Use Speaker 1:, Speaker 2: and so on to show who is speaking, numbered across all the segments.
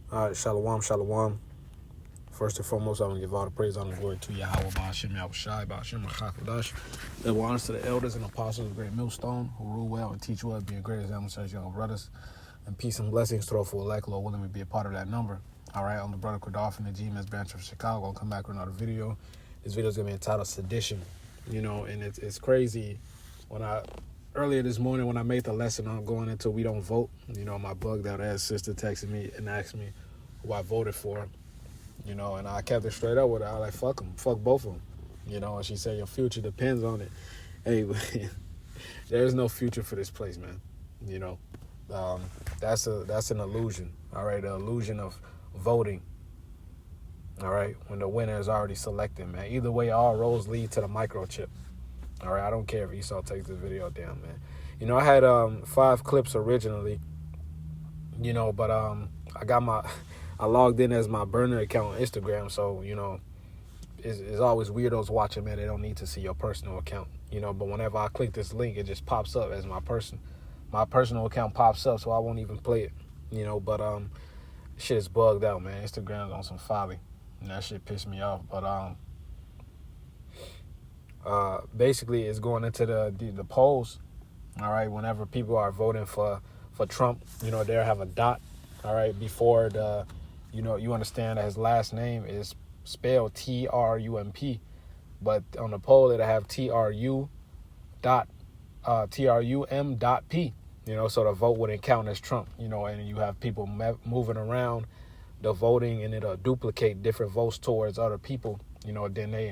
Speaker 1: All right, shalom, shalom. First and foremost, I want to give all the praise, honor, and glory to Yahweh, Ba'ashem, Yahushai, Ba'ashem, Chakadash. Double honors to the elders and apostles of the great millstone who rule well and teach well, being great examples as young brothers. And peace and blessings to all for elect, Lord willing, to be a part of that number. All right, I'm the brother Kardolph in the GMS branch of Chicago. I'll come back with another video. This video is going to be entitled Sedition. And it's crazy. Earlier this morning when I made the lesson on going into We Don't Vote, my bugged out ass sister texted me and asked me who I voted for, and I kept it straight up with her. I was like, fuck them, fuck both of them, and she said, your future depends on it. Hey, there's no future for this place, man. That's an illusion, all right, the illusion of voting, all right, when the winner is already selected, man. Either way, all roads lead to the microchip. All right, I don't care if Esau takes this video down, man. I had 5 clips originally, but I logged in as my burner account on Instagram, so, it's always weirdos watching, man. They don't need to see your personal account, but whenever I click this link, it just pops up as my personal account pops up, so I won't even play it, but shit is bugged out, man. Instagram's on some folly, and that shit pissed me off, but basically it's going into the polls, all right, whenever people are voting for Trump, they'll have a dot, all right, before you understand that his last name is spelled Trump, but on the poll it'll have Trum dot P, so the vote wouldn't count as Trump, and you have people moving around the voting, and it'll duplicate different votes towards other people, than they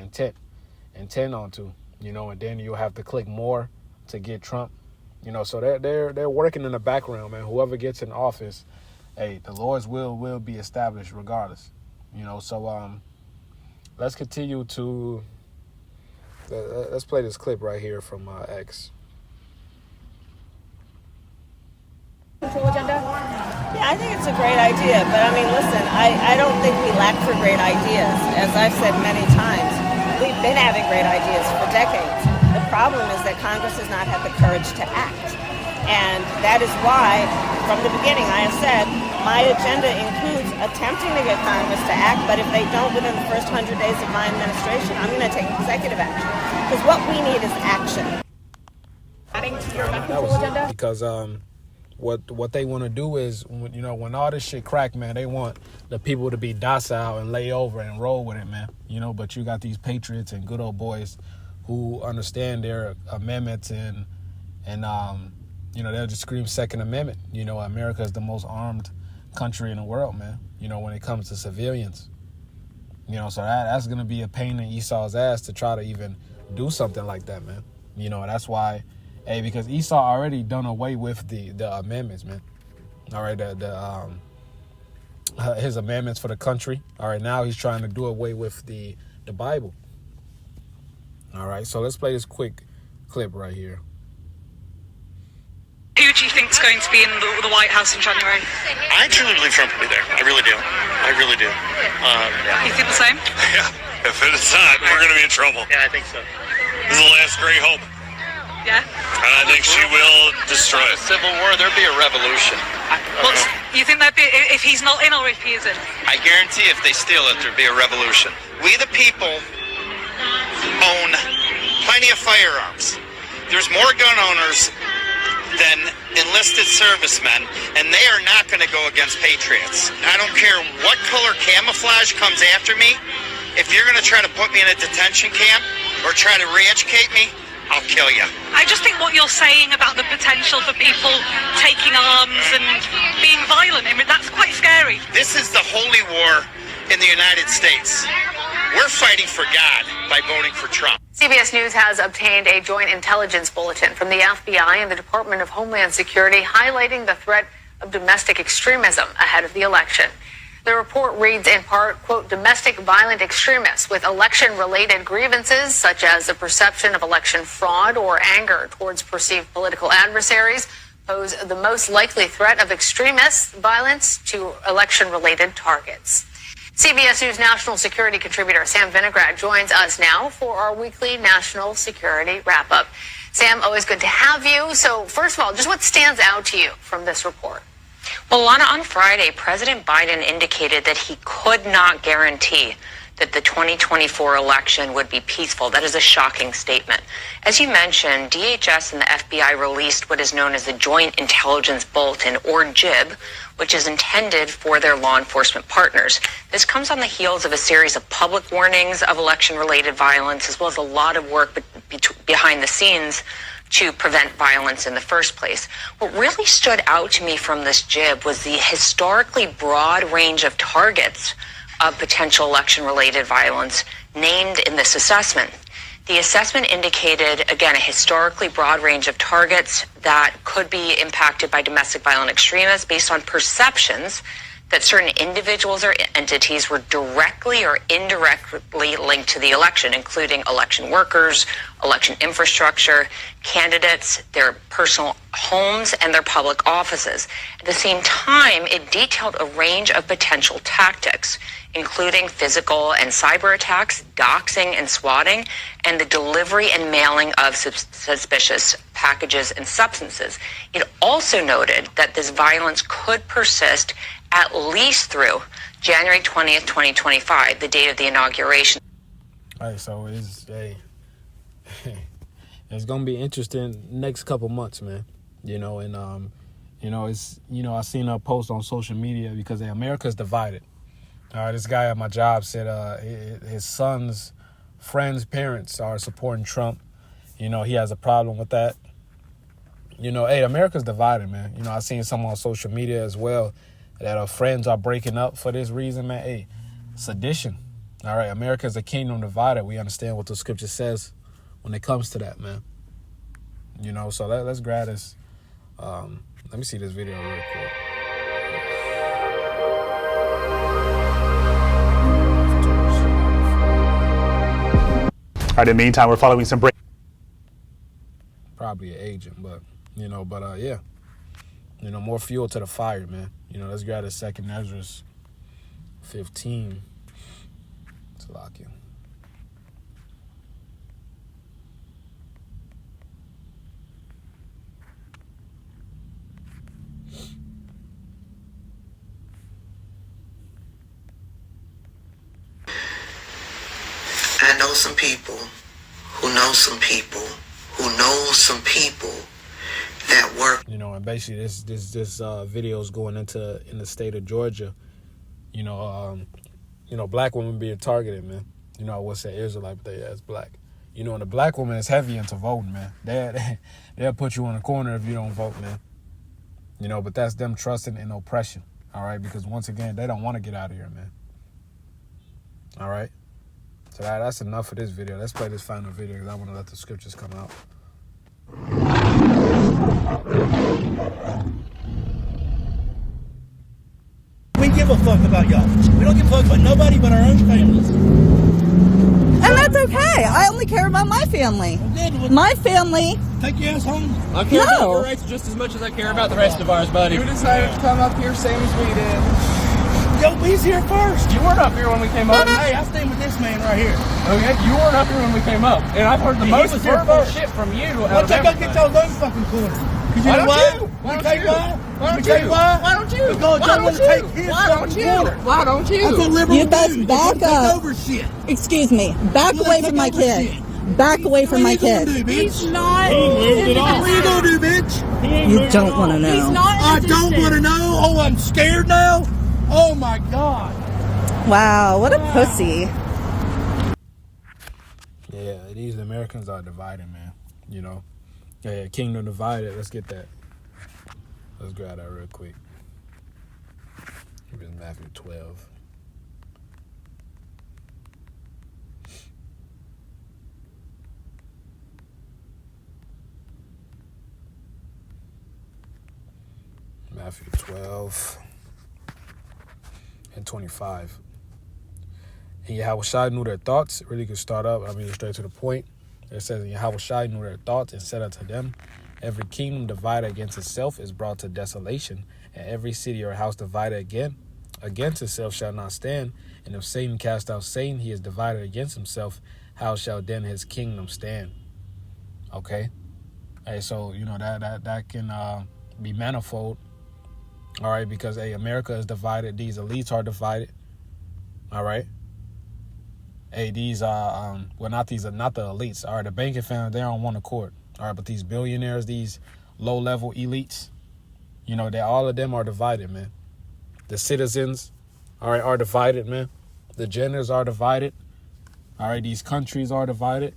Speaker 1: intend onto, and then you'll have to click more to get Trump, so they're working in the background, man. Whoever gets in office, hey, the Lord's will be established regardless, so let's continue to let's play this clip right here from X.
Speaker 2: Agenda? Yeah, I think it's a great idea, but I mean, listen, I don't think we lack for great ideas. As I've said many times, we've been having great ideas for decades. The problem is that Congress has not had the courage to act. And that is why, from the beginning, I have said, my agenda includes attempting to get Congress to act, but if they don't within the first 100 days of my administration, I'm going to take executive action. Because what we need is action. Adding to your agenda?
Speaker 1: Because what they want to do is, when all this shit crack, man, they want the people to be docile and lay over and roll with it, man. But you got these patriots and good old boys who understand their amendments and they'll just scream Second Amendment. America is the most armed country in the world, man, when it comes to civilians. So that's going to be a pain in Esau's ass to try to even do something like that, man. That's why, because Esau already done away with the amendments, man. All right, his amendments for the country. All right, now he's trying to do away with the Bible. All right, so let's play this quick clip right here.
Speaker 3: Who do you think is going to be in the White House in January?
Speaker 4: I truly believe Trump will be there. I really do.
Speaker 3: You think the same?
Speaker 4: Yeah. If it's not, we're going to be in trouble. Yeah, I think so. This is the last great hope.
Speaker 3: Yeah?
Speaker 4: And I think she will destroy it.
Speaker 5: Civil war, there'd be a revolution.
Speaker 3: You think that'd be if he's not in or if he is in?
Speaker 5: I guarantee if they steal it, there'd be a revolution.
Speaker 4: We the people own plenty of firearms. There's more gun owners than enlisted servicemen, and they are not going to go against patriots. I don't care what color camouflage comes after me. If you're going to try to put me in a detention camp or try to re-educate me, I'll kill you.
Speaker 3: I just think what you're saying about the potential for people taking arms and being violent, that's quite scary.
Speaker 4: This is the holy war in the United States. We're fighting for God by voting for Trump.
Speaker 6: CBS News has obtained a joint intelligence bulletin from the FBI and the Department of Homeland Security highlighting the threat of domestic extremism ahead of the election. The report reads in part, quote, domestic violent extremists with election-related grievances, such as the perception of election fraud or anger towards perceived political adversaries, pose the most likely threat of extremist violence to election-related targets. CBS News national security contributor Sam Vinograd joins us now for our weekly national security wrap-up. Sam, always good to have you. So first of all, just what stands out to you from this report? Well, Lana, on Friday, President Biden indicated that he could not guarantee that the 2024 election would be peaceful. That is a shocking statement. As you mentioned, DHS and the FBI released what is known as the Joint Intelligence Bulletin, or JIB, which is intended for their law enforcement partners. This comes on the heels of a series of public warnings of election-related violence, as well as a lot of work behind the scenes to prevent violence in the first place. What really stood out to me from this JIB was the historically broad range of targets of potential election-related violence named in this assessment. The assessment indicated, again, a historically broad range of targets that could be impacted by domestic violent extremists based on perceptions that certain individuals or entities were directly or indirectly linked to the election, including election workers, election infrastructure, candidates, their personal homes, and their public offices. At the same time, it detailed a range of potential tactics, including physical and cyber attacks, doxing and swatting, and the delivery and mailing of suspicious packages and substances. It also noted that this violence could persist at least through January 20th, 2025, the date of the inauguration.
Speaker 1: All right, so it's gonna be interesting next couple months, man. I seen a post on social media because America's divided. This guy at my job said his son's friends' parents are supporting Trump. He has a problem with that. America's divided, man. I seen some on social media as well that our friends are breaking up for this reason, man. Sedition. All right, America's a kingdom divided. We understand what the scripture says when it comes to that, man. So let's grab this. Let me see this video real quick.
Speaker 7: All right, in the meantime, we're following some break.
Speaker 1: Probably an agent, but yeah. More fuel to the fire, man. Let's grab a second Ezra 15 to lock in.
Speaker 8: I know some people who know some people who know some people that work.
Speaker 1: And basically this video is going in the state of Georgia. Black women being targeted, man. I would say Israelite, but they as black. And the black woman is heavy into voting, man. They'll put you in a corner if you don't vote, man. But that's them trusting in oppression, all right? Because once again, they don't want to get out of here, man. All right? So that's enough for this video. Let's play this final video because I want to let the scriptures come out.
Speaker 9: We give a fuck about y'all. We don't give a fuck about nobody but our own families.
Speaker 10: And that's okay. I only care about my family. My family.
Speaker 9: Take your ass home.
Speaker 11: I care about your rights just as much as I care about the rest of ours, buddy.
Speaker 12: You decided to come up here same as we did.
Speaker 9: Yo, we's here first.
Speaker 11: You weren't up here when we came up.
Speaker 9: Hey, I stand with this man right here.
Speaker 11: Okay, you weren't up here when we came up. And I've heard the most verbal shit from you.
Speaker 9: Let's go get y'all's own fucking corner. Because you know why?
Speaker 11: Why don't you?
Speaker 9: Why don't you? Because y'all want to take his fucking corner.
Speaker 12: Why don't you?
Speaker 9: That's what liberals
Speaker 10: You guys
Speaker 9: do.
Speaker 10: back up.
Speaker 9: Over shit.
Speaker 10: Excuse me. Back away from my kid. Back away from my kid.
Speaker 12: He's not.
Speaker 9: What are you gonna do, bitch?
Speaker 10: You don't want to know.
Speaker 12: He's not.
Speaker 9: I don't want to know. Oh, I'm scared now. Oh my God.
Speaker 10: Wow, what a pussy.
Speaker 1: Yeah, these Americans are divided, man. Yeah, kingdom divided. Let's get that. Let's grab that real quick. It's Matthew 12. Matthew 12 and 25. And Yahushua knew their thoughts. Really could start up. Straight to the point. It says, and Yahushua knew their thoughts and said unto them, every kingdom divided against itself is brought to desolation, and every city or house divided against itself shall not stand. And if Satan cast out Satan, he is divided against himself. How shall then his kingdom stand? Okay. Hey, so that can be manifold. All right, because America is divided. These elites are divided. All right. These are not the elites. All right, the banking family, they're on one accord. All right, but these billionaires, these low-level elites, you know, all of them are divided, man. The citizens, all right, are divided, man. The genders are divided. All right, these countries are divided.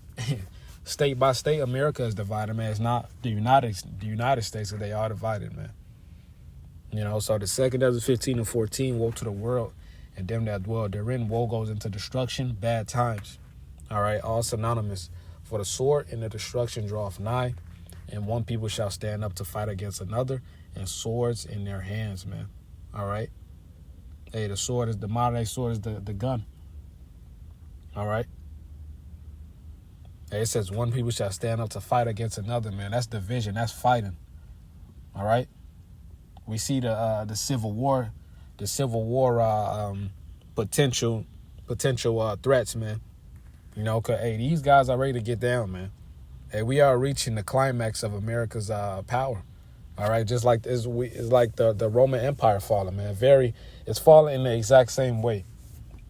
Speaker 1: State by state, America is divided, man. It's not the United States, they are divided, man. You know, so the 2 Ezra 15 and 14, woe to the world and them that dwell therein. Woe goes into destruction, bad times. All right, all synonymous. For the sword and the destruction draweth nigh, and one people shall stand up to fight against another, and swords in their hands, man. All right. The sword is the modern day sword is the gun. All right. It says one people shall stand up to fight against another, man. That's division. That's fighting. All right. We see the Civil War, potential threats, man. You know, cause these guys are ready to get down, man. We are reaching the climax of America's power. All right, just like it's like the Roman Empire falling, man. It's falling in the exact same way,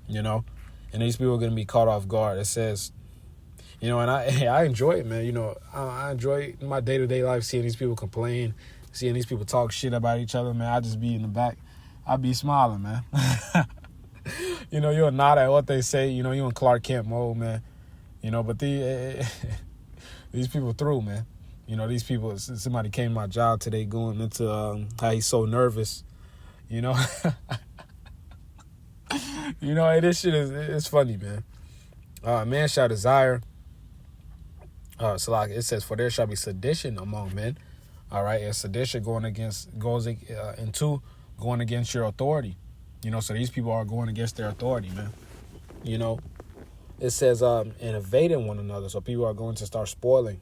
Speaker 1: you know. And these people are gonna be caught off guard. It says, you know, and I enjoy it, man. You know, I enjoy my day-to-day life seeing these people complain, seeing these people talk shit about each other, man. I just be in the back, I be smiling, man. You know, you'll nod at what they say. You know, you in Clark Kent mode, man. You know, but these people through, man. You know, these people, somebody came to my job today going into how he's so nervous, you know. You know, hey, this shit it's funny, man. Man shall desire, so like it says, for there shall be sedition among men. All right, and sedition going against your authority. You know, so these people are going against their authority, man. You know, it says and invading one another, so people are going to start spoiling.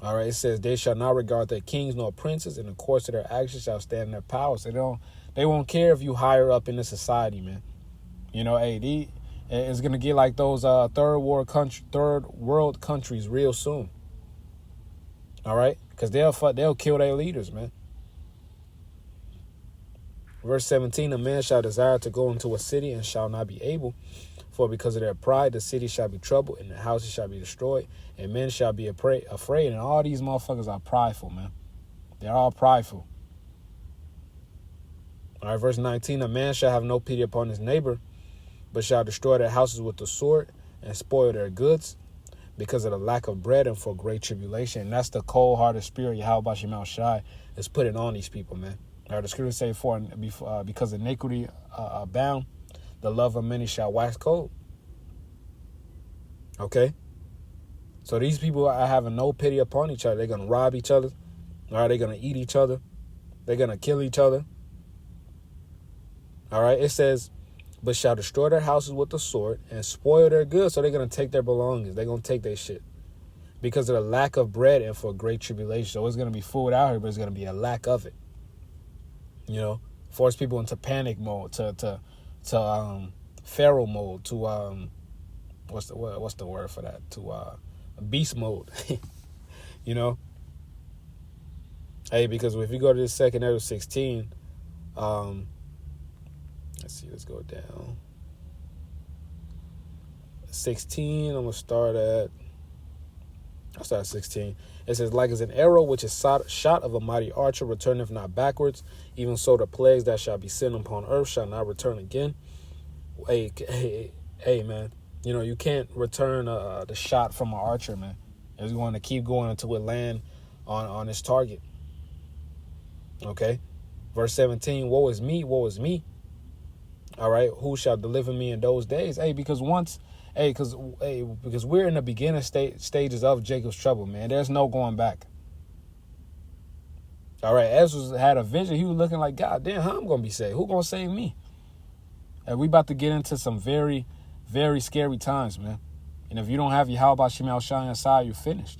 Speaker 1: All right, it says they shall not regard their kings nor princes, and the course of their actions shall stand in their power. So they won't care if you higher up in the society, man. You know, it's gonna get like those third world countries real soon. All right, because they'll kill their leaders, man. Verse 17: a man shall desire to go into a city and shall not be able, for because of their pride the city shall be troubled and the houses shall be destroyed, and men shall be afraid. And all these motherfuckers are prideful, man. They're all prideful. All right, verse 19: a man shall have no pity upon his neighbor, but shall destroy their houses with the sword and spoil their goods, because of the lack of bread and for great tribulation. And that's the cold-hearted spirit Yahweh Shemel Shai is putting on these people, man. All right, the scripture say, because iniquity abound, the love of many shall wax cold. Okay? So these people are having no pity upon each other. They're going to rob each other. All right, they're going to eat each other. They're going to kill each other. All right, it says, but shall destroy their houses with the sword and spoil their goods. So they're going to take their belongings. They're going to take their shit. Because of the lack of bread and for great tribulation. So it's going to be food out here, but it's going to be a lack of it. You know, force people into panic mode, to feral mode, to what's the word for that? To beast mode. You know. Hey, because if you go to this 2 Ezra 16, let's go down. 16, I'm gonna start at 16. It says, like as an arrow which is shot of a mighty archer returneth not backwards, even so the plagues that shall be sent upon earth shall not return again. Hey, man, you know, you can't return the shot from an archer, man. It's going to keep going until it land on its target. Okay, verse 17, woe is me, woe is me. All right, who shall deliver me in those days? Because we're in the beginning stages of Jacob's trouble, man. There's no going back. All right, Ezra had a vision. He was looking like, God damn, how I'm going to be saved? Who going to save me? And we about to get into some very, very scary times, man. And if you don't have Yahweh Shemel Shai inside, you're finished.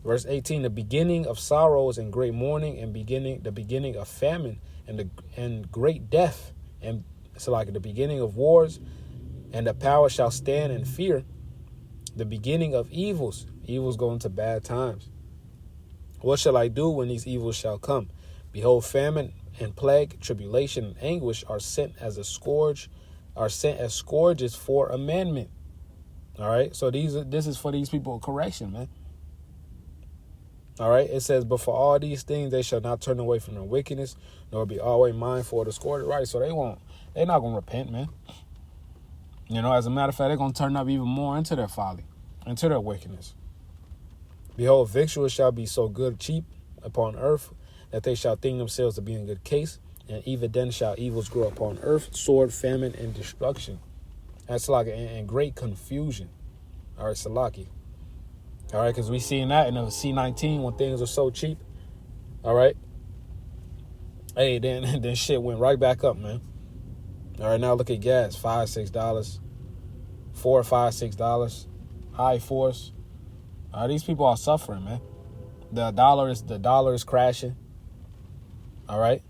Speaker 1: Verse 18, the beginning of sorrows and great mourning, and the beginning of famine and great death. And so like the beginning of wars, and the power shall stand in fear. The beginning of evils go into bad times. What shall I do when these evils shall come? Behold, famine and plague, tribulation and anguish are sent as scourges for amendment. All right, so this is for these people correction, man. All right, it says, but for all these things they shall not turn away from their wickedness, nor be always mindful of the scourge. Right, so they're not gonna repent, man. You know, as a matter of fact, they're gonna turn up even more into their folly, into their wickedness. Behold, victuals shall be so good cheap upon earth, that they shall think themselves to be in good case, and even then shall evils grow upon earth, sword, famine, and destruction. That's like in great confusion. All right, Salaki. All right, because we seen that in the C-19 when things are so cheap. All right. Hey, then shit went right back up, man. All right, now look at gas, $5, $6, $4, $5, $6, high force. These people are suffering, man. The dollar is crashing. All right.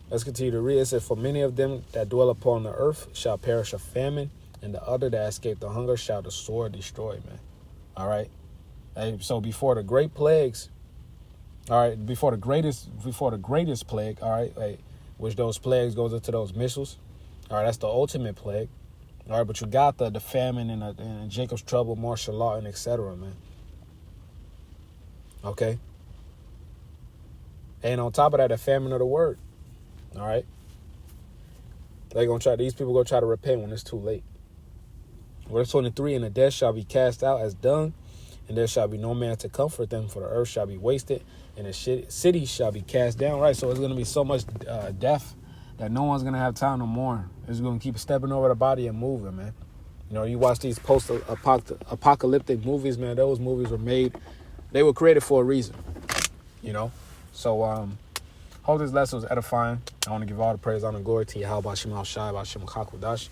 Speaker 1: Let's continue to read. It says, for many of them that dwell upon the earth shall perish of famine, and the other that escape the hunger shall the sword destroy, man. All right. Hey, so before the great plagues, all right, before the greatest plague, all right, hey, which those plagues goes into those missiles. All right, that's the ultimate plague. All right, but you got the famine and Jacob's trouble, martial law, and etc., man. Okay. And on top of that, the famine of the word. All right. These people gonna try to repent when it's too late. Verse 23, and the dead shall be cast out as dung, and there shall be no man to comfort them, for the earth shall be wasted, and the city shall be cast down. Right, so it's going to be so much death that no one's going to have time to mourn. It's going to keep stepping over the body and moving, man. You know, you watch these post-apocalyptic movies, man. Those movies were made, they were created for a reason, you know. So, hope this lesson was edifying. I want to give all the praise, honor, and glory to Yahweh, Bashem Al-Shai, Bashem Al-Chakwadash.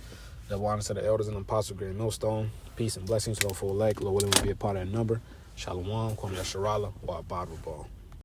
Speaker 1: Double honor to the elders and apostles, great millstone. Peace and blessings to the full leg. Lord willing, will be a part of that number. Shalom, Kwame Yasharala, Wa Abad Rabal.